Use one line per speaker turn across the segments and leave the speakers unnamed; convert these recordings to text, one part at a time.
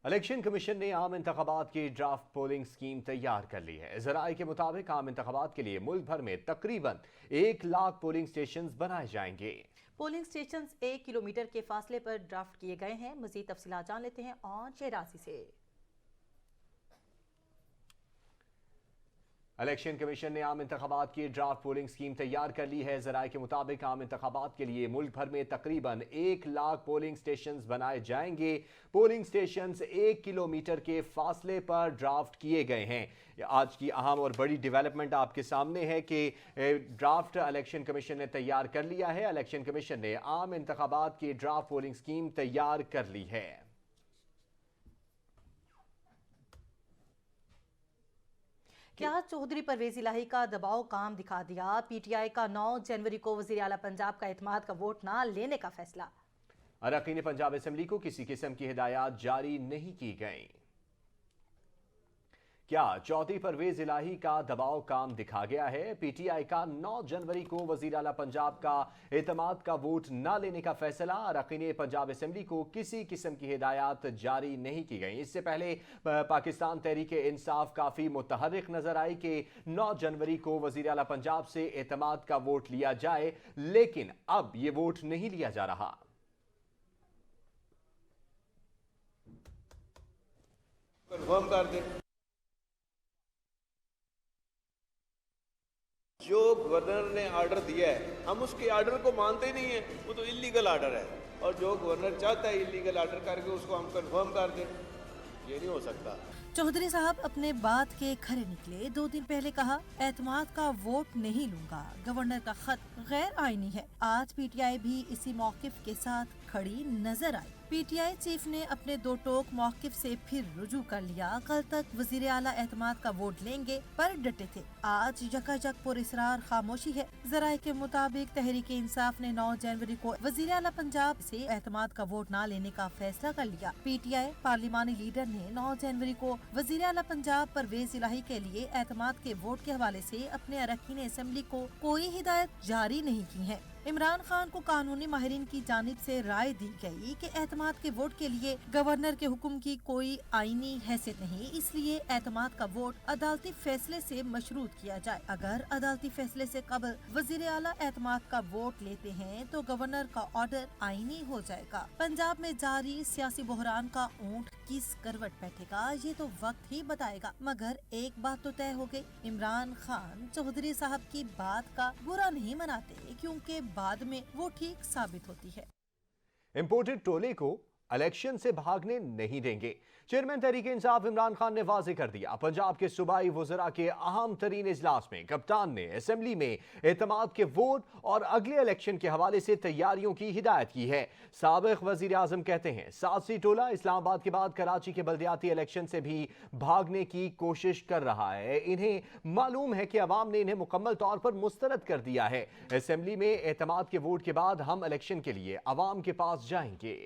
Election commission نے عام انتخابات کی ڈرافٹ پولنگ سکیم تیار کر لی ہے۔ ذرائع کے مطابق عام انتخابات کے لیے ملک بھر میں تقریباً 1,00,000 پولنگ سٹیشنز بنائے جائیں گے۔
پولنگ سٹیشنز 1 کلومیٹر کے فاصلے پر ڈرافٹ کیے گئے ہیں۔ مزید تفصیلات جان لیتے ہیں اور شہرازی سے۔
الیکشن کمیشن نے عام انتخابات کی ڈرافٹ پولنگ سکیم تیار کر لی ہے۔ ذرائع کے مطابق عام انتخابات کے لیے ملک بھر میں تقریباً 1,00,000 پولنگ سٹیشنز بنائے جائیں گے۔ پولنگ سٹیشنز 1 کلومیٹر کے فاصلے پر ڈرافٹ کیے گئے ہیں۔ آج کی اہم اور بڑی ڈیولپمنٹ آپ کے سامنے ہے کہ ڈرافٹ الیکشن کمیشن نے تیار کر لیا ہے۔ الیکشن کمیشن نے عام انتخابات کی ڈرافٹ پولنگ سکیم تیار کر لی ہے۔
کیا چودھری پرویز الہی کا دباؤ کام دکھا دیا؟ پی ٹی آئی کا 9 جنوری کو وزیر اعلیٰ پنجاب کا اعتماد کا ووٹ نہ لینے کا فیصلہ۔
اراکین پنجاب اسمبلی کو کسی قسم کی ہدایات جاری نہیں کی گئیں۔ کیا چودھری پرویز الہی کا دباؤ کام دکھا گیا ہے؟ پی ٹی آئی کا 9 جنوری کو وزیر اعلیٰ پنجاب کا اعتماد کا ووٹ نہ لینے کا فیصلہ۔ اراکین پنجاب اسمبلی کو کسی قسم کی ہدایات جاری نہیں کی گئیں۔ اس سے پہلے پاکستان تحریک انصاف کافی متحرک نظر آئی کہ 9 جنوری کو وزیر اعلیٰ پنجاب سے اعتماد کا ووٹ لیا جائے، لیکن اب یہ ووٹ نہیں لیا جا رہا۔
کنفرم کر دیں جو گورنر نے آرڈر دیا ہے، ہم اس کے آرڈر کو مانتے نہیں ہیں، وہ تو اللیگل آرڈر ہے، اور جو گورنر چاہتا ہے اللیگل آرڈر کر کے اس کو ہم کنفرم کر دیں، یہ نہیں ہو سکتا۔
چودھری صاحب اپنے بات کے کھرے نکلے۔ 2 دن پہلے کہا اعتماد کا ووٹ نہیں لوں گا، گورنر کا خط غیر آئینی ہے۔ آج پی ٹی آئی بھی اسی موقف کے ساتھ کھڑی نظر آئی۔ پی ٹی آئی چیف نے اپنے 2 ٹوک موقف سے پھر رجوع کر لیا۔ کل تک وزیر اعلیٰ اعتماد کا ووٹ لیں گے پر ڈٹے تھے، آج یکایک پر اصرار خاموشی ہے۔ ذرائع کے مطابق تحریک انصاف نے 9 جنوری کو وزیر اعلیٰ پنجاب سے اعتماد کا ووٹ نہ لینے کا فیصلہ کر لیا۔ پی ٹی آئی پارلیمانی لیڈر نے 9 جنوری کو وزیر اعلیٰ پنجاب پرویز الہی کے لیے اعتماد کے ووٹ کے حوالے سے اپنے اراکین اسمبلی کو کوئی ہدایت جاری نہیں کی ہے۔ عمران خان کو قانونی ماہرین کی جانب سے رائے دی گئی کہ اعتماد کے ووٹ کے لیے گورنر کے حکم کی کوئی آئینی حیثیت نہیں، اس لیے اعتماد کا ووٹ عدالتی فیصلے سے مشروط کیا جائے۔ اگر عدالتی فیصلے سے قبل وزیر اعلیٰ اعتماد کا ووٹ لیتے ہیں تو گورنر کا آرڈر آئینی ہو جائے گا۔ پنجاب میں جاری سیاسی بحران کا اونٹ کس کروٹ بیٹھے گا یہ تو وقت ہی بتائے گا، مگر ایک بات تو طے ہو گئی، عمران خان چودھری صاحب کی بات کا برا نہیں مناتے کیونکہ بعد میں وہ ٹھیک ثابت ہوتی ہے۔
امپورٹڈ ٹولے کو الیکشن سے بھاگنے نہیں دیں گے۔ چیئرمین تحریک انصاف عمران خان نے واضح کر دیا۔ پنجاب کے صوبائی وزراء کے اہم ترین اجلاس میں کپتان نے اسمبلی میں اعتماد کے ووٹ اور اگلے الیکشن کے حوالے سے تیاریوں کی ہدایت کی ہے۔ سابق وزیر اعظم کہتے ہیں سیاسی ٹولہ اسلام آباد کے بعد کراچی کے بلدیاتی الیکشن سے بھی بھاگنے کی کوشش کر رہا ہے۔ انہیں معلوم ہے کہ عوام نے انہیں مکمل طور پر مسترد کر دیا ہے۔ اسمبلی میں اعتماد کے ووٹ کے بعد ہم الیکشن کے لیے عوام کے پاس جائیں گے۔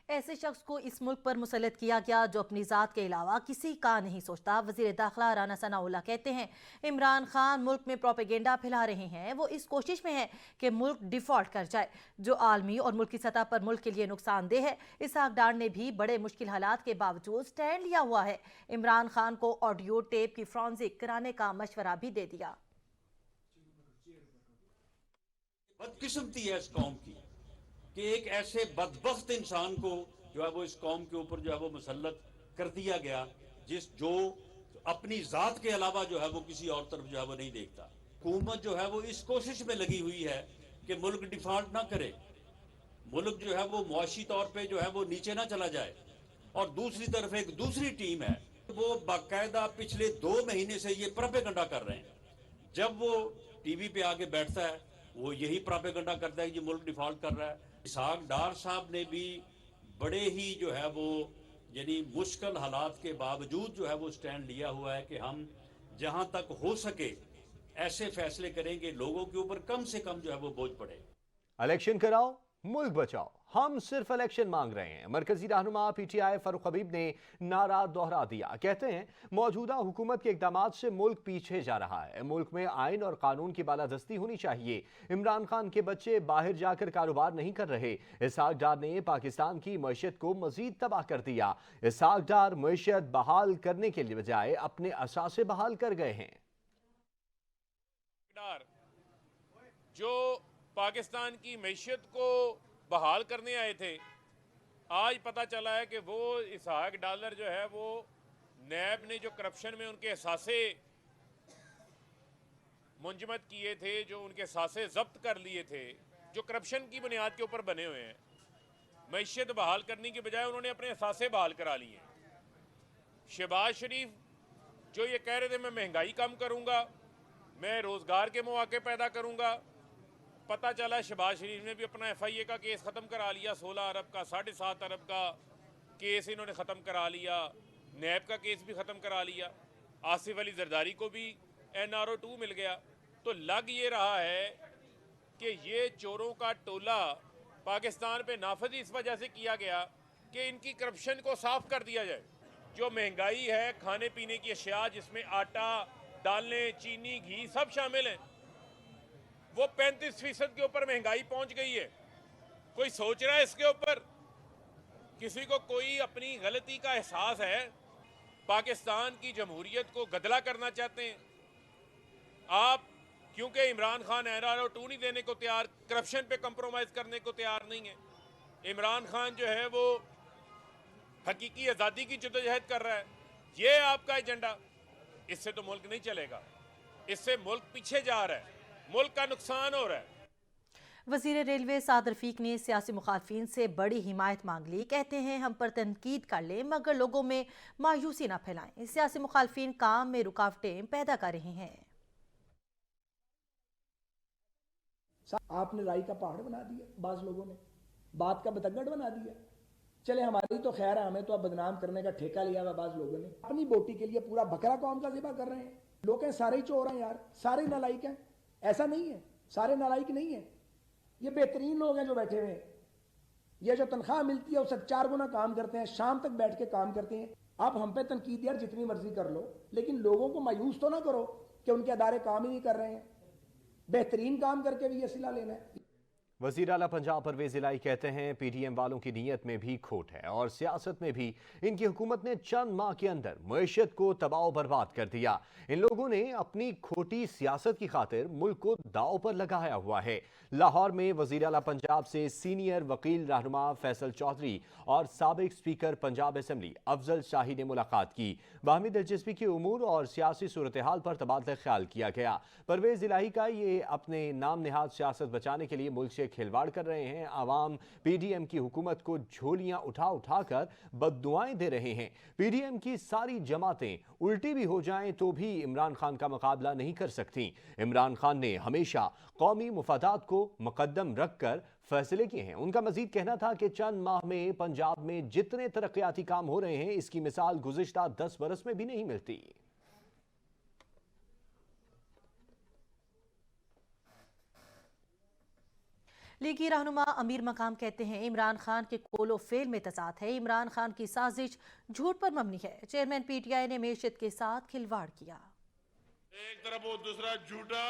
ایسے شخص کو اس ملک پر مسلط کیا گیا جو اپنی ذات کے علاوہ کسی کا نہیں سوچتا۔ وزیر داخلہ رانا ثناء اللہ کہتے ہیں عمران خان ملک میں پروپیگنڈا پھیلا رہے ہیں، وہ اس کوشش میں ہے کہ ملک ڈیفالٹ کر جائے جو عالمی اور ملکی سطح پر ملک کے لیے نقصان دہ ہے۔ اسحاق ڈار نے بھی بڑے مشکل حالات کے باوجود سٹینڈ لیا ہوا ہے۔ عمران خان کو آڈیو ٹیپ کی فرانزک کرانے کا مشورہ بھی دے دیا۔
بدقسمتی ہے اس قوم کی کہ ایک ایسے بدبخت انسان کو جو ہے وہ اس قوم کے اوپر جو ہے وہ مسلط کر دیا گیا جو اپنی ذات کے علاوہ جو ہے وہ کسی اور طرف جو ہے وہ نہیں دیکھتا۔ حکومت جو ہے وہ اس کوشش میں لگی ہوئی ہے کہ ملک ڈیفالٹ نہ کرے، ملک جو ہے وہ معاشی طور پہ جو ہے وہ نیچے نہ چلا جائے، اور دوسری طرف ایک دوسری ٹیم ہے وہ باقاعدہ پچھلے 2 مہینے سے یہ پروپیگنڈا کر رہے ہیں۔ جب وہ ٹی وی پہ آگے بیٹھتا ہے وہ یہی پروپیگنڈا کرتا ہے کہ ملک ڈیفالٹ کر رہا ہے۔ اسحاق ڈار صاحب نے بھی بڑے ہی جو ہے وہ یعنی مشکل حالات کے باوجود جو ہے وہ سٹینڈ لیا ہوا ہے کہ ہم جہاں تک ہو سکے ایسے فیصلے کریں کہ لوگوں کے اوپر کم سے کم جو ہے وہ بوجھ پڑے۔
الیکشن کراؤ، ملک بچاؤ، हम सिर्फ इलेक्शन मांग रहे हैं। मरकजी रहनुमा PTI फारूक हबीब ने नारा दोहरा दिया। कहते हैं मौजूदा हुकूमत के इकदामात से मुल्क पीछे जा रहा है। मुल्क में आइन और कानून की बालादस्ती होनी चाहिए। इमरान खान के बच्चे बाहर जाकर कारोबार नहीं कर रहे। इसहाक डार ने पाकिस्तान की मईशत को मजीद तबाह कर दिया। इसहाक डार मईशत बहाल करने के बजाय अपने असासे बहाल कर गए हैं।
जो पाकिस्तान की मईशत को बहाल करने आए थे, आज पता चला है कि वो इसहाक डार जो है वो नैब ने जो करप्शन में उनके असासे मुंजमद किए थे, जो उनके असासे जब्त कर लिए थे, जो करप्शन की बुनियाद के ऊपर बने हुए हैं, मईशत बहाल करने की बजाय उन्होंने अपने असासे बहाल करा लिए। शहबाज शरीफ जो ये कह रहे थे मैं महंगाई कम करूंगा, मैं रोजगार के मौके पैदा करूंगा, पता चला शहबाज शरीफ ने भी अपना FIA का केस ख़त्म करा लिया। 16 अरब का 7.5 अरब का केस इन्होंने ख़त्म करा लिया। नैब का केस भी ख़त्म करा लिया। आसिफ अली जरदारी को भी NRO 2 मिल गया। तो लग ये रहा है कि ये चोरों का टोला पाकिस्तान पे नाफिज इस वजह से किया गया कि इनकी करप्शन को साफ कर दिया जाए। जो महंगाई है, खाने पीने की अशिया जिसमें आटा, दालें, चीनी, घी सब शामिल हैं, वो 35% के ऊपर महंगाई पहुंच गई है। कोई सोच रहा है इसके ऊपर? किसी को कोई अपनी गलती का एहसास है? पाकिस्तान की जमहूरियत को गदला करना चाहते हैं आप, क्योंकि इमरान खान NRO 2 नहीं देने को तैयार, करप्शन पे कंप्रोमाइज करने को तैयार नहीं है। इमरान खान जो है वो हकीकी आज़ादी की जद्दोजहद कर रहा है। ये आपका एजेंडा, इससे तो मुल्क नहीं चलेगा। इससे मुल्क पीछे जा रहा है, मुल्क का नुकसान हो रहा है।
वज़ीर रेलवे साद रफीक ने सियासी मुखालफिन से बड़ी हिमायत मांग ली। कहते हैं हम पर तनकीद कर लें मगर लोगों में मायूसी ना फैलाएं। सियासी मुखालफिन काम में रुकावटें पैदा कर रहे हैं।
आपने राई का पहाड़ बना दिया, बाज लोगों ने बात का बतगड़ बना दिया। चले हमारी तो खैर है, हमें तो अब बदनाम करने का ठेका लिया हुआ बाज लोगों ने। अपनी बोटी के लिए पूरा बकरा कौम का ज़िबा कर रहे हैं। लोग हैं सारे ही चोर हैं यार, सारे नालायक हैं। ऐसा नहीं है, सारे नालायक नहीं है। ये बेहतरीन लोग हैं जो बैठे हुए हैं। ये जो तनख्वाह मिलती है उससे 4 गुना काम करते हैं, शाम तक बैठ के काम करते हैं। आप हम पे तनकीद यार जितनी मर्जी कर लो, लेकिन लोगों को मायूस तो ना करो कि उनके अदारे काम ही नहीं कर रहे हैं। बेहतरीन काम करके भी ये सिला लेना है।
वज़ीर आला पंजाब परवेज़ इलाही कहते हैं PDM वालों की नीयत में भी खोट है और सियासत में भी इनकी हुकूमत ने चंद माह के अंदर मईशत को तबाह बर्बाद कर दिया। इन लोगों ने अपनी खोटी सियासत की खातिर मुल्क को दांव पर लगाया हुआ है। लाहौर में वज़ीर आला पंजाब से सीनियर वकील रहनुमा फैसल चौधरी और साबिक स्पीकर पंजाब असम्बली अफजल शाही ने मुलाकात की। बाहमी दिलचस्पी के उमूर और सियासी सूरत हाल पर तबादला ख्याल किया गया। परवेज़ इलाही का ये अपने नाम निहाद सियासत बचाने के लिए मुल्क से खिलवाड़ कर रहे हैं। आवाम PDM की हुकूमत को झोलियां उठा उठा कर बद्दुआएं दे रहे हैं। PDM की सारी जमातें उल्टी भी हो जाएं तो भी इमरान खान का मुकाबला नहीं कर सकती। इमरान खान ने हमेशा कौमी मुफादात को मुकद्दम रखकर फैसले किए हैं। उनका मजीद कहना था कि चंद माह में पंजाब में जितने तरक्याती काम हो रहे हैं इसकी मिसाल गुज़िश्ता 10 बरस में भी नहीं मिलती।
लीगी रहनुमा अमीर मकाम कहते हैं इमरान खान के कोलो फेल में तजाद है। इमरान खान की साजिश झूठ पर मबनी है। चेयरमैन PTI ने मेशियत के साथ खिलवाड़ किया।
एक तरफ वो दूसरा झूठा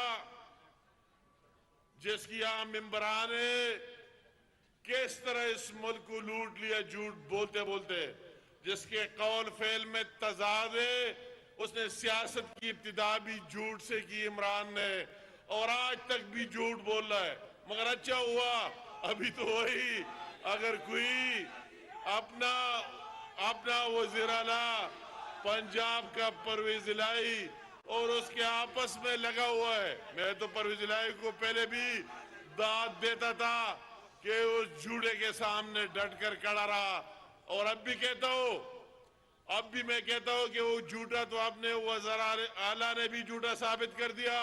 जिसकी आम मेंबरान ने किस तरह इस मुल्क को लूट लिया झूठ बोलते बोलते, जिसके कौल फेल में तजाद है। उसने सियासत की इब्तिदा भी झूठ से की इमरान ने, और आज तक भी झूठ बोल रहा है। मगर अच्छा हुआ अभी तो वही, अगर कोई अपना वज़ीर आला पंजाब का परवेज़ इलाही और उसके आपस में लगा हुआ है। मैं तो परवेज़ इलाही को पहले भी दाद देता था कि उस झूठे के सामने डट कर खड़ा रहा, और अब भी कहता हूं, अब भी मैं कहता हूं कि वो झूठा तो अपने वज़ीर आला ने भी झूठा साबित कर दिया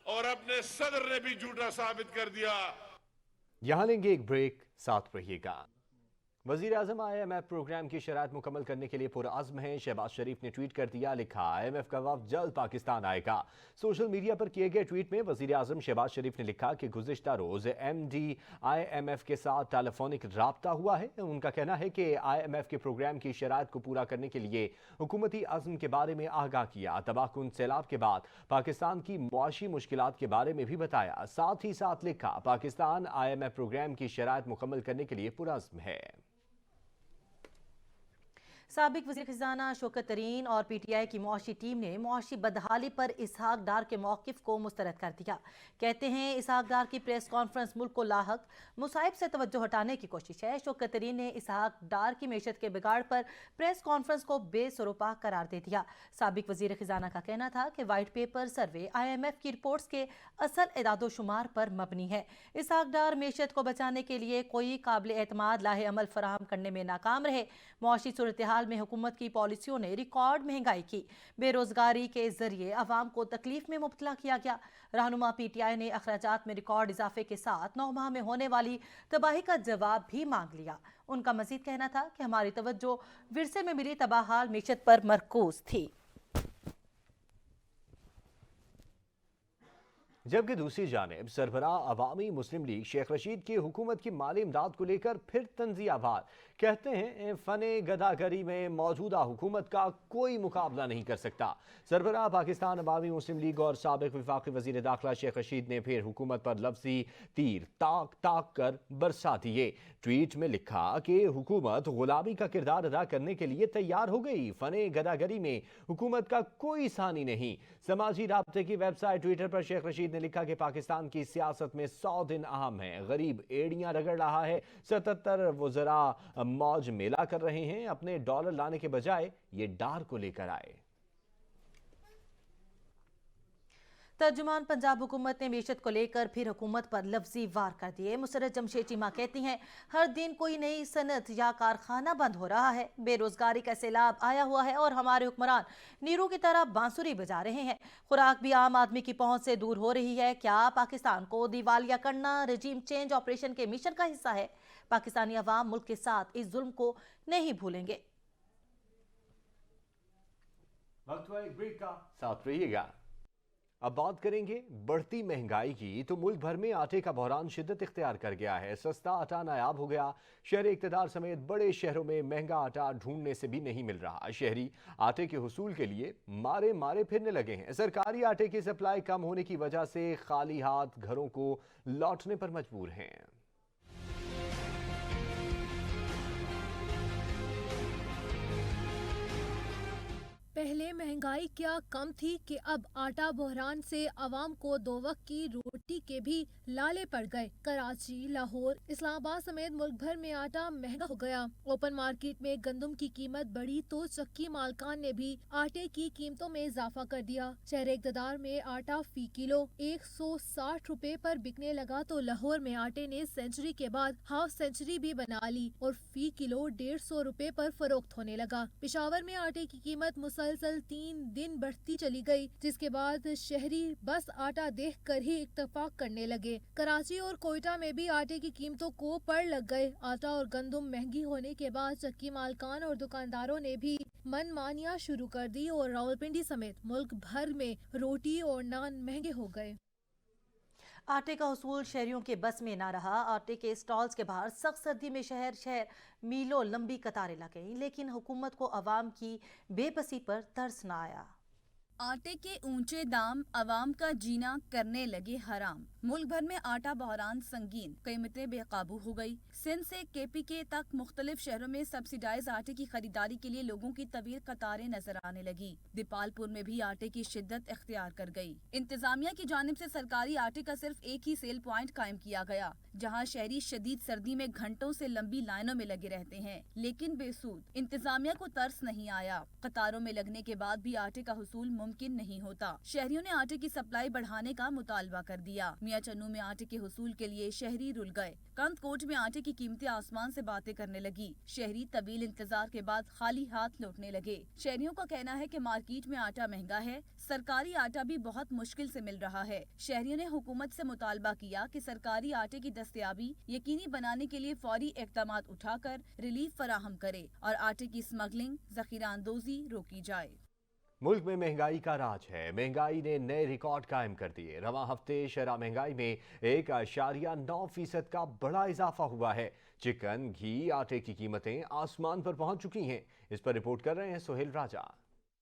और अपने सदर ने भी झूठा साबित कर दिया।
यहां लेंगे एक ब्रेक, साथ रहिएगा। वज़ीर आज़म IMF प्रोग्राम की शराइत मुकम्मल करने के लिए पुरअज़्म हैं। शहबाज शरीफ ने ट्वीट कर दिया, लिखा IMF का वफ़द जल्द पाकिस्तान आएगा। सोशल मीडिया पर किए गए ट्वीट में वज़ीर आज़म शहबाज शरीफ ने लिखा कि गुज़िश्ता रोज़ MD IMF के साथ टेलीफोनिक राब्ता हुआ है। उनका कहना है कि IMF के प्रोग्राम की शराइत को पूरा करने के लिए हुकूमती अज़्म के बारे में आगाह किया। तबाहकुन सैलाब के बाद पाकिस्तान की मुआशी मुश्किलात के बारे में भी बताया। साथ ही साथ लिखा, पाकिस्तान IMF प्रोग्राम की शराइत मुकम्मल करने के लिए पुरअज़्म है।
साबिक वज़ीर ख़ज़ाना शौकत तरीन और PTI की मुआशी टीम ने मुआशी बदहाली पर इसहाक डार के मौक़िफ़ को मुस्तरद कर दिया। कहते हैं इसहाक डार की प्रेस कॉन्फ्रेंस मुल्क को लाहक मुसाइब से तवज्जो हटाने की कोशिश है। शौकत तरीन ने इसहाक डार की मैशत के बिगाड़ पर प्रेस कॉन्फ्रेंस को बेसरोपा करार दे दिया। साबिक वज़ीर ख़ज़ाना का कहना था कि वाइट पेपर सर्वे IMF की रिपोर्ट्स के असल एदादो शुमार पर मबनी है। इसहाक डार मैशत को बचाने के लिए कोई काबिल एतमाद लाहे अमल फराहम करने में नाकाम रहे। मुआशी सूरत हाल में हुकूमत की पॉलिसियों ने रिकॉर्ड महंगाई की, बेरोजगारी के जरिए अवाम को तकलीफ में मुब्तला किया गया। रहनुमा PTI ने अखराजात में रिकॉर्ड इजाफे के साथ 9 माह में होने वाली तबाही का जवाब भी मांग लिया। उनका मजीद कहना था कि हमारी तवज्जो विरसे में मिली तबाहाल मैशत पर मरकूज थी।
जबकि दूसरी जानिब सरबराह अवामी मुस्लिम लीग शेख रशीद की हुकूमत की माली इमदाद को लेकर फिर तंज़ियाबाद। कहते हैं फने गदागरी में मौजूदा हुकूमत का कोई मुकाबला नहीं कर सकता। सरबराह पाकिस्तान अवामी मुस्लिम लीग और साबिक वफाकी वज़ीर दाखिला शेख रशीद ने फिर हुकूमत पर लफ्जी तीर ताक ताक कर बरसा दिए। ट्वीट में लिखा कि हुकूमत गुलामी का किरदार अदा करने के लिए तैयार हो गई। फने गदागरी में हुकूमत का कोई सानी नहीं। समाजी राब्ते की वेबसाइट ट्विटर पर शेख रशीद ने लिखा कि पाकिस्तान की सियासत में 100 दिन अहम है। गरीब एड़ियां रगड़ रहा है। 77 वज़रा मौज मेला कर रहे हैं। अपने डॉलर लाने के बजाय ये डार को लेकर आए।
तर्जुमान पंजाब हुकूमत ने मैशत को लेकर फिर हुकूमत पर लफ्जी वार कर दिए। मुसर्रत जमशेद चीमा कहती हैं, हर दिन कोई नई सनत या कारखाना बंद हो रहा है। बेरोजगारी का सैलाब आया हुआ है और हमारे हुक्मरान नीरू की तरह बांसुरी बजा रहे हैं। खुराक भी आम आदमी की पहुंच से दूर हो रही है। क्या पाकिस्तान को दिवालिया करना रजीम चेंज ऑपरेशन के मिशन का हिस्सा है? पाकिस्तानी अवाम मुल्क के साथ इस जुल्म को नहीं भूलेंगे।
वक्त हुआ एक ब्रेक का, साथ रहिएगा। अब बात करेंगे बढ़ती महंगाई की। तो मुल्क भर में आटे का बहरान शिद्दत इख्तियार कर गया है। सस्ता आटा नायाब हो गया। शहर इक़्तिदार समेत बड़े शहरों में महंगा आटा ढूंढने से भी नहीं मिल रहा। शहरी आटे के हुसूल के लिए मारे मारे फिरने लगे हैं। सरकारी आटे की सप्लाई कम होने की वजह से खाली हाथ घरों को लौटने पर मजबूर हैं।
पहले महंगाई क्या कम थी कि अब आटा बहरान से अवाम को 2 वक्त की रोटी के भी लाले पड़ गए। कराची, लाहौर, इस्लामाबाद समेत मुल्क भर में आटा महंगा हो गया। ओपन मार्केट में गंदम की कीमत बढ़ी तो चक्की मालकान ने भी आटे की कीमतों में इजाफा कर दिया। शहर इक़्तिदार में आटा फी किलो 160 रुपए पर बिकने लगा तो लाहौर में आटे ने सेंचुरी के बाद हाफ सेंचुरी भी बना ली और फी किलो 150 रुपए पर फरोख्त होने लगा। पेशावर में आटे की कीमत मुसलसल 3 दिन बढ़ती चली गई, जिसके बाद शहरी बस आटा देखकर ही इत्तेफाक करने लगे। कराची और कोयटा में भी आटे की कीमतों को पड़ लग गए। आटा और गंदम महंगी होने के बाद चक्की मालकान और दुकानदारों ने भी मनमानियां शुरू कर दी और रावलपिंडी समेत मुल्क भर में रोटी और नान महंगे हो गए।
आटे का हुसूल शहरियों के बस में ना रहा। आटे के स्टॉल्स के बाहर सख्त सर्दी में शहर शहर मीलों लंबी कतारें लग गईं, लेकिन हुकूमत को अवाम की बेबसी पर तरस ना आया।
आटे के ऊंचे दाम अवाम का जीना करने लगे हराम। मुल्क भर में आटा बहरान संगीन, कीमतें बेकाबू हो गई। सिंध से KPK तक मुख्तलिफ शहरों में सब्सिडाइज आटे की खरीदारी के लिए लोगों की तवील कतारें नजर आने लगी। दीपालपुर में भी आटे की शिद्दत इख्तियार कर गई। इंतजामिया की जानिब से सरकारी आटे का सिर्फ एक ही सेल प्वाइंट कायम किया गया, जहाँ शहरी शदीद सर्दी में घंटों से लंबी लाइनों में लगे रहते हैं, लेकिन बेसूद। इंतजामिया को तरस नहीं आया। कतारों में लगने के बाद भी आटे का हुसूल मुमकिन नहीं होता। शहरियों ने आटे की सप्लाई बढ़ाने का मुतालबा कर दिया। मियां चन्नू में आटे के हुसूल के लिए शहरी रुल गए। कंदकोट में आटे की कीमतें आसमान से बातें करने लगी। शहरी तवील इंतजार के बाद खाली हाथ लौटने लगे। शहरियों का कहना है कि मार्केट में आटा महंगा है, सरकारी आटा भी बहुत मुश्किल से मिल रहा है। शहरियों ने हुकूमत से मुतालबा किया कि सरकारी आटे की दस्तयाबी यकीनी बनाने के लिए फौरी इक़दामात उठाकर रिलीफ फराहम करे और आटे की स्मगलिंग, ज़ख़ीरा अंदोज़ी रोकी जाए।
मुल्क में महंगाई का राज है। महंगाई ने नए रिकॉर्ड कायम कर दिए। रवां हफ्ते शरह महंगाई में 1.9% का बड़ा इजाफा हुआ है। चिकन, घी, आटे की कीमतें आसमान पर पहुंच चुकी हैं। इस पर रिपोर्ट कर रहे हैं सोहेल राजा।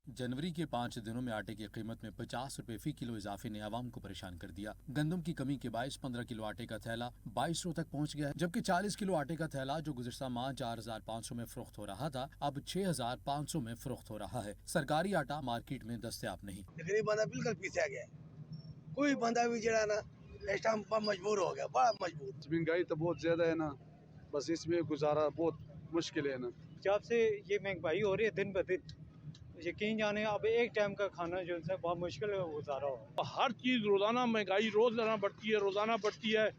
जनवरी के 5 दिनों में आटे की कीमत में 50 रुपए फी किलो इजाफे ने आवाम को परेशान कर दिया। गंदम की कमी के बायस 15 किलो आटे का थैला 2200 तक पहुंच गया, जबकि 40 किलो आटे का थैला जो गुज़िश्ता माह 4500 में फरोख्त हो रहा था, अब 6500 में फरोख्त हो रहा है। सरकारी आटा मार्केट में दस्तयाब नहीं।
गरीब बंदा बिल्कुल पीछे गया, कोई बंदा भी जड़ा ना इस टाइम पर मजबूर हो गया, बड़ा मजबूर।
महंगाई तो बहुत ज्यादा है ना, बस इसमें गुजारा बहुत मुश्किल है ना।
जब से ये महंगाई हो रही है दिन ब दिन, यकीन जाने अब एक टाइम का खाना जो है बहुत मुश्किल है गुजारा हो।
हर चीज रोजाना महंगाई रोजाना बढ़ती है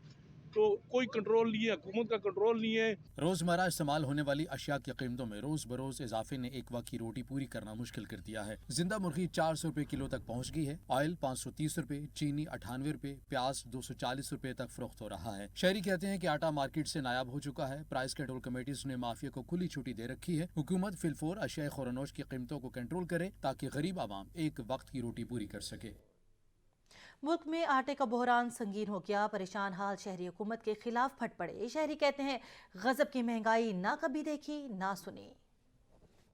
तो कोई कंट्रोल नहीं है, हुकूमत का कंट्रोल नहीं है।
रोजमर्रा इस्तेमाल होने वाली अशिया की कीमतों में रोज बरोज इजाफे ने एक वक्त की रोटी पूरी करना मुश्किल कर दिया है। जिंदा मुर्गी 400 रुपए किलो तक पहुंच गई है। ऑयल 530 रुपए, चीनी 98 रुपए, प्याज 240 रुपए तक फरोख्त हो रहा है। शहरी कहते हैं कि आटा मार्केट से नायाब हो चुका है। प्राइस कंट्रोल कमेटीज ने माफिया को खुली छुट्टी दे रखी है। हुकूमत फिलफोर अशिया खुरानोश की कीमतों को कंट्रोल करे ताकि गरीब आवाम एक वक्त की रोटी पूरी कर सके।
मुल्क में आटे का बहरान संगीन हो गया। परेशान हाल शहरी हुकूमत के खिलाफ फट पड़े। शहरी कहते हैं गजब की महंगाई ना कभी देखी ना सुनी।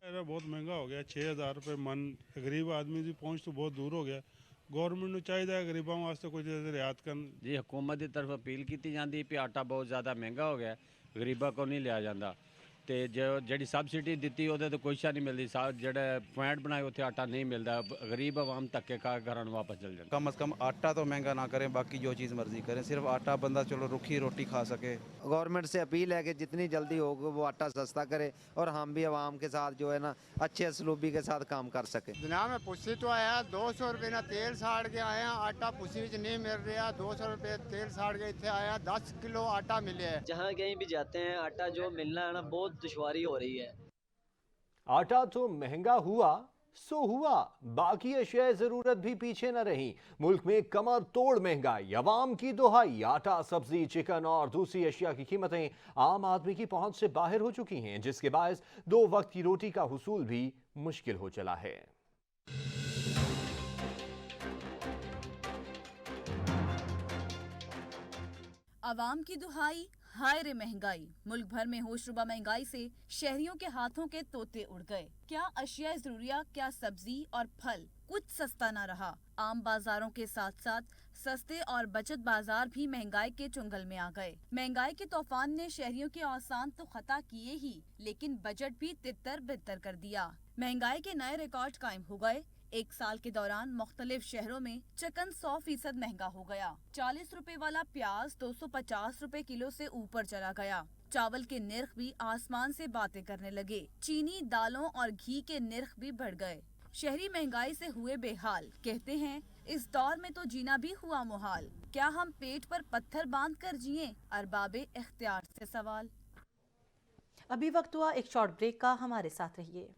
बहुत महंगा हो गया, 6000 रुपये मन। गरीब आदमी की पहुंच तो बहुत दूर हो गया। गवर्नमेंट ਨੂੰ ਚਾਹੀਦਾ ਹੈ ਗਰੀਬਾਂ ਵਾਸਤੇ ਕੁਝ ਰਿਆਇਤ ਕਰਨ।
ਜੀ हुकूमत की तरफ अपील की जाती है कि आटा बहुत ज़्यादा महंगा हो गया, गरीबों को नहीं लिया जाता। तो जो जी सबसिडी दी वो तो कोई शा नहीं मिलती। जोड़े पॉइंट बनाए उत्थे आटा नहीं मिलता। गरीब आवाम धक्के खा घर वापस चल जाए।
कम अज़ कम आटा तो महंगा ना करें, बाकी जो चीज़ मर्जी करें, सिर्फ आटा बंदा चलो रुखी रोटी खा सके।
गवर्नमेंट से अपील है कि जितनी जल्दी हो वो आटा सस्ता करे और हम भी आवाम के साथ जो है ना अच्छे असलूबी के साथ काम कर सके।
जनाब मैं पुसी तो आया 200 रुपये ना तेल साड़ के आया, आटा पुसी नहीं मिल रहा। 200 रुपये तेल साड़ के इतने आया, 10 किलो आटा मिले है।
जहाँ कहीं भी जाते हैं आटा जो मिलना है ना बहुत दुश्वारी हो रही है।
आटा तो महंगा हुआ सो हुआ, बाकी अशिया जरूरत भी पीछे न रही। मुल्क में कमर तोड़ महंगाई, अवाम की दुहाई। आटा, सब्जी, चिकन और दूसरी अशिया की कीमतें आम आदमी की पहुंच से बाहर हो चुकी हैं, जिसके बायस 2 वक्त की रोटी का हुसूल भी मुश्किल हो चला है।
आवाम की दुहाई, हाय रे महंगाई। मुल्क भर में होशरुबा महंगाई से शहरियों के हाथों के तोते उड़ गए। क्या अशिया जरूरिया, क्या सब्जी और फल कुछ सस्ता न रहा। आम बाजारों के साथ साथ सस्ते और बचत बाजार भी महंगाई के चुंगल में आ गए। महंगाई के तूफान ने शहरियों के औसान तो खता किए ही, लेकिन बजट भी तितर बितर कर दिया। महंगाई के नए रिकॉर्ड कायम हो गए। एक साल के दौरान मुख्तलिफ शहरों में चिकन 100% महंगा हो गया। 40 रुपए वाला प्याज 250 रुपए किलो से ऊपर चला गया। चावल के निर्ख भी आसमान से बातें करने लगे। चीनी, दालों और घी के निर्ख भी बढ़ गए। शहरी महंगाई से हुए बेहाल। कहते हैं इस दौर में तो जीना भी हुआ मुहाल। क्या हम पेट पर पत्थर बांध कर जिए? अरबाबे इख्तियार से सवाल।
अभी वक्त हुआ एक शॉर्ट ब्रेक का, हमारे साथ रहिए।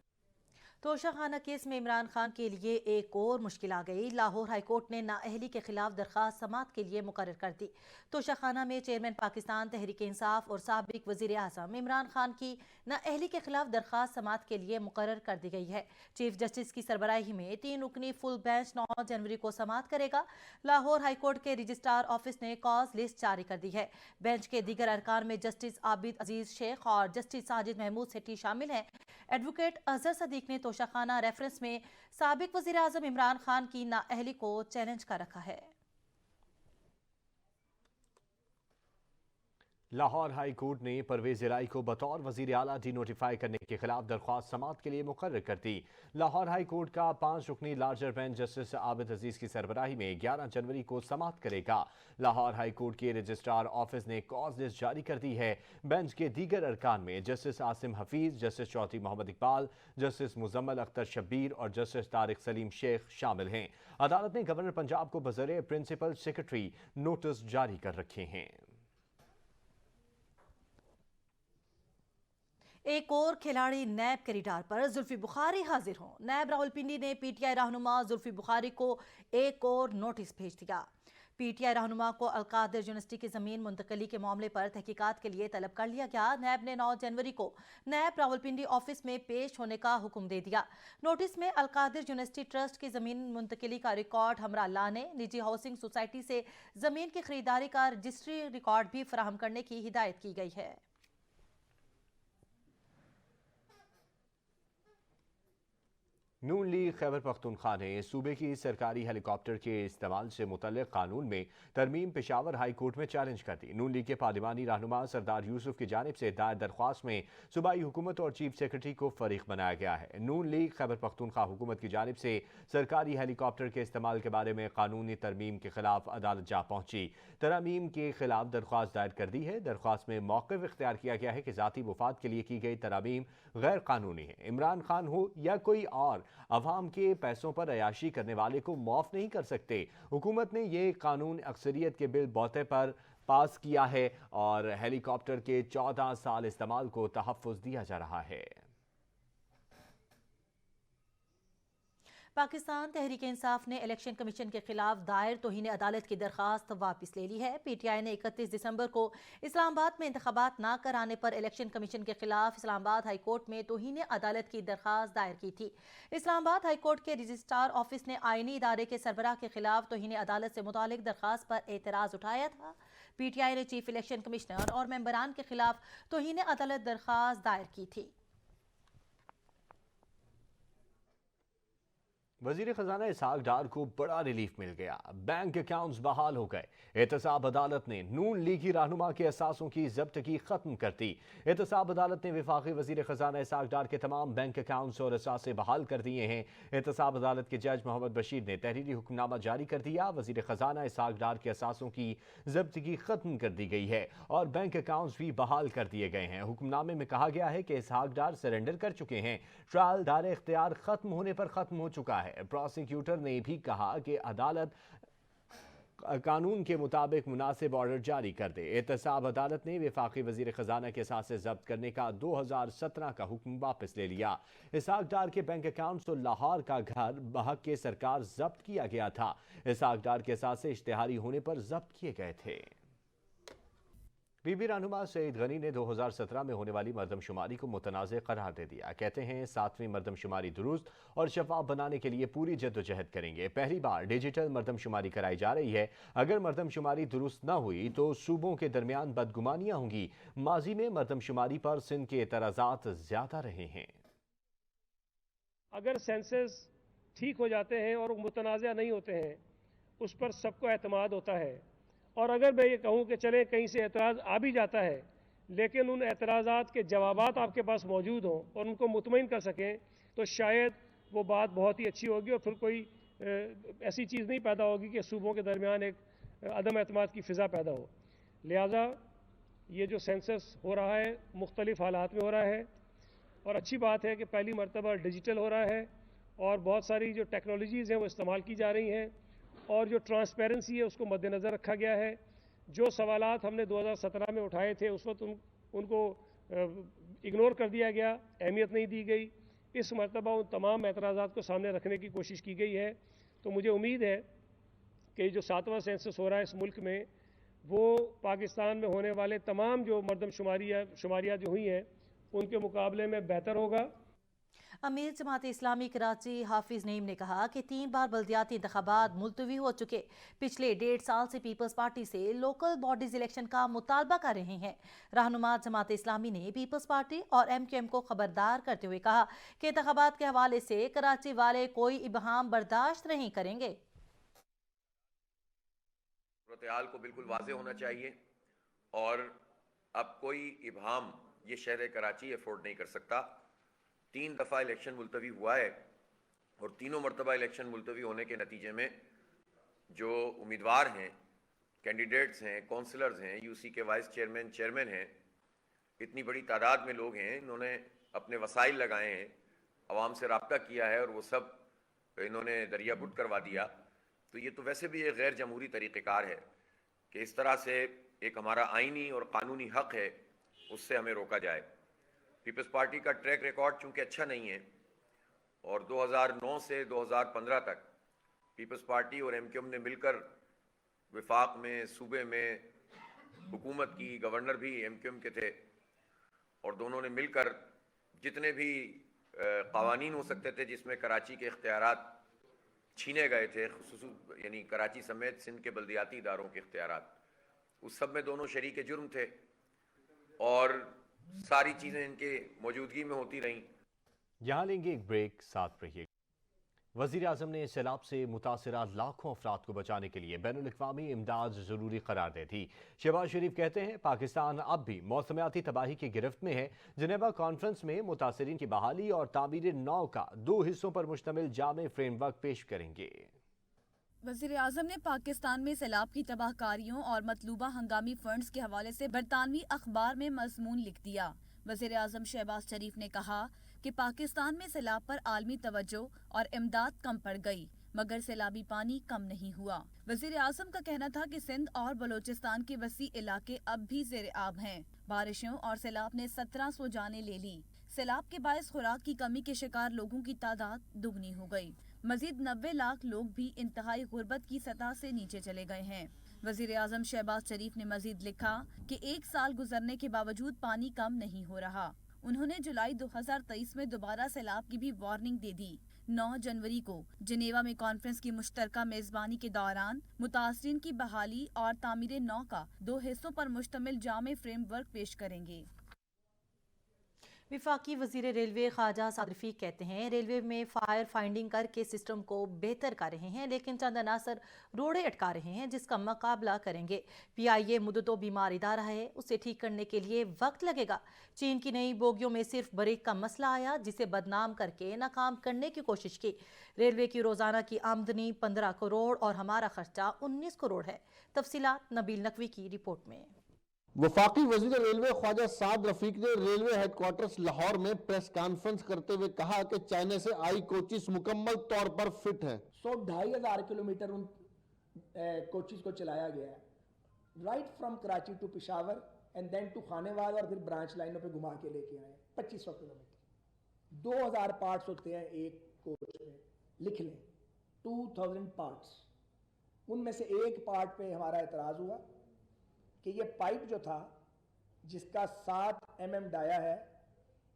तोशाखाना केस में इमरान खान के लिए एक और मुश्किल आ गई। लाहौर हाईकोर्ट ने नाअहली के खिलाफ दरख्वास्त समाअत के लिए मुकर्रर कर दी। तोशाखाना में चेयरमैन पाकिस्तान तहरीक इंसाफ और साबिक वजीर आज़म इमरान खान की नाअहली के खिलाफ दरख्वास्त समाअत के लिए मुकर्रर कर दी गई है। चीफ जस्टिस की सरबराही में 3 रुकनी फुल बेंच 9 जनवरी को समाअत करेगा। लाहौर हाईकोर्ट के रजिस्ट्रार ऑफिस ने कॉज लिस्ट जारी कर दी है। बेंच के दीगर अरकान में जस्टिस आबिद अजीज शेख और जस्टिस साजिद महमूद सेठी शामिल हैं। एडवोकेट अजहर सदीक ने तोशाखाना रेफरेंस में साबिक वजीर आज़म इमरान खान की नाअहली को चैलेंज कर रखा है।
लाहौर हाई कोर्ट ने परवेज इलाही को बतौर वजीर आला डी नोटिफाई करने के खिलाफ दरख्वास्त समाअत के लिए मुकर्रर कर दी। लाहौर हाई कोर्ट का 5 रुकनी larger bench justice Abid Aziz की सरबराही में 11 जनवरी को समाअत करेगा। लाहौर हाई कोर्ट के रजिस्ट्रार ऑफिस ने कॉज लिस्ट जारी कर दी है। बेंच के दीगर अरकान में justice Asim Hafeez, justice Chaudhry Mohammad Iqbal, justice Muzammil Akhtar Shabbir और जस्टिस तारिक सलीम शेख शामिल हैं। अदालत ने गवर्नर पंजाब को बज़रिए प्रिंसिपल सेक्रेटरी नोटिस जारी कर रखे हैं।
एक और खिलाड़ी नैब के रिटार पर जुल्फी बुखारी हाजिर हों। नैब रावलपिंडी ने पीटीआई रहनुमा जुल्फी बुखारी को एक और नोटिस भेज दिया। पीटीआई रहनुमा को अलकादिर यूनिवर्सिटी की ज़मीन मुंतकली के मामले पर तहकीकात के लिए तलब कर लिया गया। नैब ने 9 जनवरी को नैब रावलपिंडी ऑफिस में पेश होने का हुक्म दे दिया। नोटिस में अलकादिर यूनिवर्सिटी ट्रस्ट की ज़मीन मुंतकली का रिकॉर्ड हमरा लाने, निजी हाउसिंग सोसाइटी से ज़मीन की खरीदारी का रजिस्ट्री रिकॉर्ड भी फराहम करने की हिदायत की गई है।
नून लीग खैबर पख्तूनख्वा ने सूबे की सरकारी हेलीकॉप्टर के इस्तेमाल से मुतल्लिक़ कानून में तरमीम पेशावर हाई कोर्ट में चैलेंज कर दी। नून लीग के पार्लिमानी रहनुमा सरदार यूसुफ की जानिब से दायर दरख्वास्त में सूबाई हुकूमत और चीफ सेक्रेटरी को फरीक बनाया गया है। नून लीग खैबर पख्तूनख्वा हुकूमत की जानिब से सरकारी हेलीकॉप्टर के इस्तेमाल के बारे में कानूनी तरमीम के खिलाफ अदालत जा पहुंची। तरमीम के खिलाफ दरख्वास्त दायर कर दी है। दरख्वास्त में मौक़िफ़ इख्तियार किया गया है कि ज़ाती मुफाद के लिए की गई तरमीम गैर कानूनी है। इमरान खान हो या कोई और अवाम के पैसों पर अयाशी करने वाले को माफ नहीं कर सकते। हुकूमत ने ये कानून अक्सरियत के बिल बौते पर पास किया है और हेलीकॉप्टर के 14 साल इस्तेमाल को तहफ़्फ़ुज़ दिया जा रहा है।
पाकिस्तान तहरीक इंसाफ ने इलेक्शन कमीशन के खिलाफ दायर तौहीन अदालत की दरखास्त वापस ले ली है। पीटीआई ने 31 दिसंबर को इस्लामाबाद में इंतखाबात ना कराने पर इलेक्शन कमीशन के खिलाफ इस्लामाबाद हाई कोर्ट में तौहीन अदालत की दरखास्त दायर की थी। इस्लामाबाद हाई कोर्ट के रजिस्ट्रार ऑफिस ने आईनी इदारे के सरबराह के खिलाफ तौहीन अदालत से मुतालिक दरखास्त पर एतराज़ उठाया था। पीटीआई ने चीफ इलेक्शन कमिश्नर और मेंबरान के खिलाफ तौहीन अदालत दरखास्त दायर की थी।
वजीर खजाना इसहाक डार को बड़ा रिलीफ मिल गया। बैंक अकाउंट्स बहाल हो गए। एहतसाब अदालत ने नून लीगी रहनुमा के असासों की जब्तगी खत्म कर दी। एहतसाब अदालत ने वफाकी वजीर खजाना इसहाक डार के तमाम बैंक अकाउंट्स और असासे बहाल कर दिए हैं। एहतसाब अदालत के जज मोहम्मद बशीर ने तहरीरी हुक्मनामा जारी कर दिया। वजीर खजाना इसहाक डार के असासों की जब्तगी खत्म कर दी गई है और बैंक अकाउंट्स भी बहाल कर दिए गए हैं। हुक्मनामे में कहा गया है कि इसहाक डार सरेंडर कर चुके हैं। ट्रायल दायरे इख्तियार खत्म होने पर खत्म हो चुका है। प्रोसिक्यूटर ने भी कहा कि अदालत कानून के मुताबिक मुनासिब ऑर्डर जारी कर दे। एहतसाब अदालत ने वफाकी वजीर खजाना के साथ से जब्त करने का 2017 का हुक्म वापस ले लिया। इसहाक डार के बैंक अकाउंट्स और लाहौर का घर बहक के सरकार जब्त किया गया था। इसहाक डार के साथ से इश्तिहारी होने पर जब्त किए गए थे। बीबी रहनुमा सईद गनी ने 2017 में होने वाली मरदमशुमारी को मुतनाज़ करार दे दिया। कहते हैं 7वीं मरदमशुमारी दुरुस्त और शफाफ बनाने के लिए पूरी जद्दोजहद करेंगे। पहली बार डिजिटल मरदमशुमारी कराई जा रही है। अगर मरदमशुमारी दुरुस्त न हुई तो सूबों के दरमियान बदगुमानियां होंगी। माजी में मरदमशुमारी पर सिंध के एतराज़ात ज्यादा रहे हैं।
अगर सेंसस ठीक हो जाते हैं और मुतनाज़ा नहीं होते हैं, उस पर सबको एतमाद होता है। और अगर मैं ये कहूँ कि चले कहीं से एतराज़ आ भी जाता है, लेकिन उन एतराज़ात के जवाबात आपके पास मौजूद हों और उनको मुतमईन कर सकें, तो शायद वो बात बहुत ही अच्छी होगी और फिर कोई ऐसी चीज़ नहीं पैदा होगी कि सूबों के दरमियान एक अदम एतमाद की फ़िज़ा पैदा हो। लिहाजा ये जो सेंसस हो रहा है मुख्तलिफ़ हालात में हो रहा है और अच्छी बात है कि पहली मरतबा डिजिटल हो रहा है और बहुत सारी जो टेक्नोलॉजीज़ हैं वो इस्तेमाल की जा रही हैं और जो ट्रांसपेरेंसी है उसको मद्देनज़र रखा गया है। जो सवालात हमने 2017 में उठाए थे उस वक्त उनको इग्नोर कर दिया गया, अहमियत नहीं दी गई। इस मरतबा उन तमाम एतराज़ात को सामने रखने की कोशिश की गई है। तो मुझे उम्मीद है कि जो 7वां सेंसस हो रहा है इस मुल्क में, वो पाकिस्तान में होने वाले तमाम जो मरदमशुमारियाँ जो हुई हैं उनके मुकाबले में बेहतर होगा।
अमीर जमात इस्लामी कराची हाफिज नईम ने कहा कि 3 बार बल्दियाती इंतखाबात मुलतवी हो चुके। पिछले 1.5 साल से पीपल्स पार्टी से लोकल बॉडीज इलेक्शन का मुतालबा कर रहे हैं। रहनुमा जमात इस्लामी ने पीपल्स पार्टी और MQM को खबरदार करते हुए कहा कि इंतखाबात के हवाले से कराची वाले कोई इबहाम बर्दाश्त नहीं करेंगे।
सूरत हाल को बिल्कुल वाज़ेह होना चाहिए और اب کوئی ابہام یہ شہر کراچی افورڈ نہیں کر سکتا. 3 دفعہ الیکشن ملتوی ہوا ہے اور تینوں مرتبہ الیکشن ملتوی ہونے کے نتیجے میں جو امیدوار ہیں, کینڈیڈیٹس ہیں, کونسلرز ہیں, یو سی کے وائس چیئرمین ہیں, اتنی بڑی تعداد میں لوگ ہیں, انہوں نے اپنے وسائل لگائے ہیں, عوام سے رابطہ کیا ہے اور وہ سب انہوں نے دریا بٹ کروا دیا. تو یہ تو ویسے بھی ایک غیر جمہوری طریقہ کار ہے کہ اس طرح سے ایک ہمارا آئینی اور قانونی حق ہے, اس سے ہمیں روکا جائے. پیپلز پارٹی کا ٹریک ریکارڈ چونکہ اچھا نہیں ہے اور 2009 سے 2015 تک پیپلز پارٹی اور ایم کیو ایم نے مل کر وفاق میں, صوبے میں حکومت کی, گورنر بھی ایم کیو ایم کے تھے, اور دونوں نے مل کر جتنے بھی قوانین ہو سکتے تھے جس میں کراچی کے اختیارات چھینے گئے تھے, خصوصاً یعنی کراچی سمیت سندھ کے بلدیاتی اداروں کے اختیارات, اس سب میں دونوں شریک جرم تھے اور ساری چیزیں ان کے موجودگی میں ہوتی رہیں.
یہاں لیں گے ایک بریک, ساتھ رہیے. وزیر اعظم نے سیلاب سے متاثرہ لاکھوں افراد کو بچانے کے لیے بین الاقوامی امداد ضروری قرار دے دی. شہباز شریف کہتے ہیں پاکستان اب بھی موسمیاتی تباہی کی گرفت میں ہے. جنیوا کانفرنس میں متاثرین کی بحالی اور تعمیر نو کا 2 حصوں پر مشتمل جامع فریم ورک پیش کریں گے.
وزیر اعظم نے پاکستان میں سیلاب کی تباہ کاریوں اور مطلوبہ ہنگامی فنڈز کے حوالے سے برطانوی اخبار میں مضمون لکھ دیا. وزیر اعظم شہباز شریف نے کہا کہ پاکستان میں سیلاب پر عالمی توجہ اور امداد کم پڑ گئی مگر سیلابی پانی کم نہیں ہوا. وزیر اعظم کا کہنا تھا کہ سندھ اور بلوچستان کے وسیع علاقے اب بھی زیر آب ہیں. بارشوں اور سیلاب نے 1700 جانیں لے لی. سیلاب کے باعث خوراک کی کمی کے شکار لوگوں کی تعداد دگنی ہو گئی. مزید 90 لاکھ لوگ بھی انتہائی غربت کی سطح سے نیچے چلے گئے ہیں. وزیر اعظم شہباز شریف نے مزید لکھا کہ 1 سال گزرنے کے باوجود پانی کم نہیں ہو رہا. انہوں نے جولائی 2023 میں دوبارہ سیلاب کی بھی وارننگ دے دی. 9 جنوری کو جنیوا میں کانفرنس کی مشترکہ میزبانی کے دوران متاثرین کی بحالی اور تعمیر نو کا 2 حصوں پر مشتمل جامع فریم ورک پیش کریں گے.
وفاقی وزیر ریلوے خواجہ سعد رفیق کہتے ہیں ریلوے میں فائر فائنڈنگ کر کے سسٹم کو بہتر کر رہے ہیں لیکن چند عناصر روڑے اٹکا رہے ہیں جس کا مقابلہ کریں گے. PIA مدتوں بیمار ادارہ ہے, اسے ٹھیک کرنے کے لیے وقت لگے گا. چین کی نئی بوگیوں میں صرف بریک کا مسئلہ آیا جسے بدنام کر کے ناکام کرنے کی کوشش کی. ریلوے کی روزانہ کی آمدنی 15 کروڑ اور ہمارا خرچہ 19 کروڑ ہے. تفصیلات نبیل نقوی کی رپورٹ میں.
وفاقی وزیر ریلوے خواجہ سعد رفیق نے ریلوے ہیڈ کوارٹرز لاہور میں پریس کانفرنس کرتے ہوئے کہا کہ چائنا سے آئی کوچز مکمل طور پر فٹ ہیں.
100-2,500 کلومیٹر ان کوچز کو چلایا گیا ہے, right from Karachi to Peshawar and then to Khanewal, اور پھر برانچ لائنوں پہ گھما کے لے کے آئے 2500 کلومیٹر. 2000 پارٹس ہوتے ہیں ایک کوچ میں, لکھ لیں 2000 پارٹس. ان میں سے ایک پارٹ پہ ہمارا اعتراض ہوا کہ یہ پائپ جو تھا جس کا 7 mm ڈایا ہے,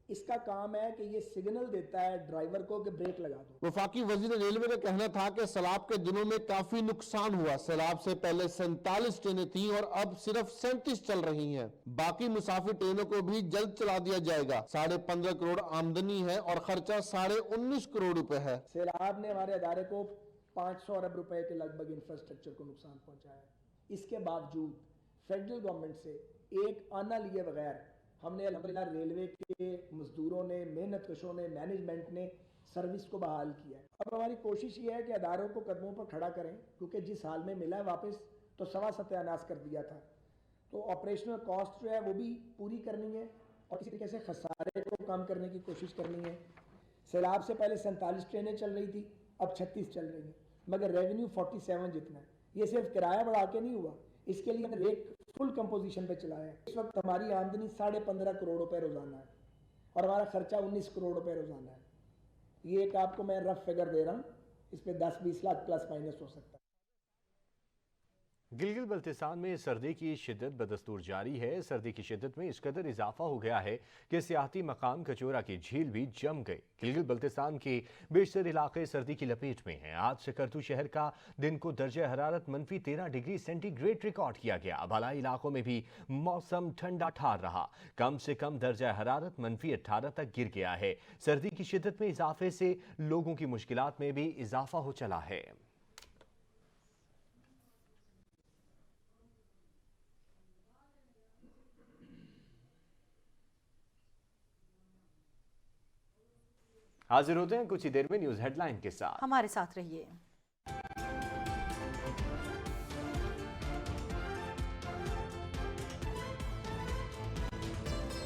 اس کا کام ہے کہ یہ سگنل دیتا ہے ڈرائیور کو کہ بریک لگا دو.
وفاقی وزیر ریلوے کا کہنا تھا کہ سیلاب کے دنوں میں کافی نقصان ہوا. سیلاب سے پہلے 47 ٹرینیں تھیں اور اب صرف 37 چل رہی ہیں. باقی مسافر ٹرینوں کو بھی جلد چلا دیا جائے گا. 15.5 کروڑ آمدنی ہے اور خرچہ 19.5 کروڑ روپے ہے.
سیلاب نے ہمارے ادارے کو 500 ارب روپے کے لگ بھگ انفراسٹرکچر کو نقصان پہنچایا ہے. اس کے باوجود فیڈرل گورنمنٹ سے ایک آنا لیے بغیر ہم نے الحمدللہ ریلوے کے مزدوروں نے, محنت کشوں نے, مینجمنٹ نے سروس کو بحال کیا ہے. اب ہماری کوشش یہ ہے کہ اداروں کو قدموں پر کھڑا کریں کیونکہ جس حال میں ملا ہے واپس تو 7.25 کر دیا تھا. تو آپریشنل کاسٹ جو ہے وہ بھی پوری کرنی ہے اور کسی طریقے سے خسارے کو کم کرنے کی کوشش کرنی ہے. سیلاب سے پہلے 47 ٹرینیں چل رہی تھی, اب 36 چل رہی ہیں مگر ریونیو 47 جتنا ہے. یہ صرف کرایہ بڑھا کے نہیں ہوا, اس کے لیے ہم نے ایک فل کمپوزیشن پہ چلایا ہے. اس وقت ہماری آمدنی 15.5 کروڑ روپے روزانہ ہے اور ہمارا خرچہ 19 کروڑ روپے روزانہ ہے. یہ ایک آپ کو میں رف فگر دے رہا ہوں, اس پہ 10-20 لاکھ پلس مائنس ہو سکتا ہے.
گلگت بلتستان میں سردی کی شدت بدستور جاری ہے. سردی کی شدت میں اس قدر اضافہ ہو گیا ہے کہ سیاحتی مقام کچورا کی جھیل بھی جم گئی. گلگت بلتستان کے بیشتر علاقے سردی کی لپیٹ میں ہیں. آج سکرتو شہر کا دن کو درجہ حرارت -13 ڈگری سینٹی گریڈ ریکارڈ کیا گیا. بالائی علاقوں میں بھی موسم ٹھنڈا ٹھار رہا. کم سے کم درجہ حرارت -18 تک گر گیا ہے. سردی کی شدت میں اضافے سے لوگوں کی مشکلات میں بھی اضافہ ہو چلا ہے. हाजिर होते हैं कुछ ही देर में न्यूज हेडलाइन के साथ।
हमारे साथ रहिए।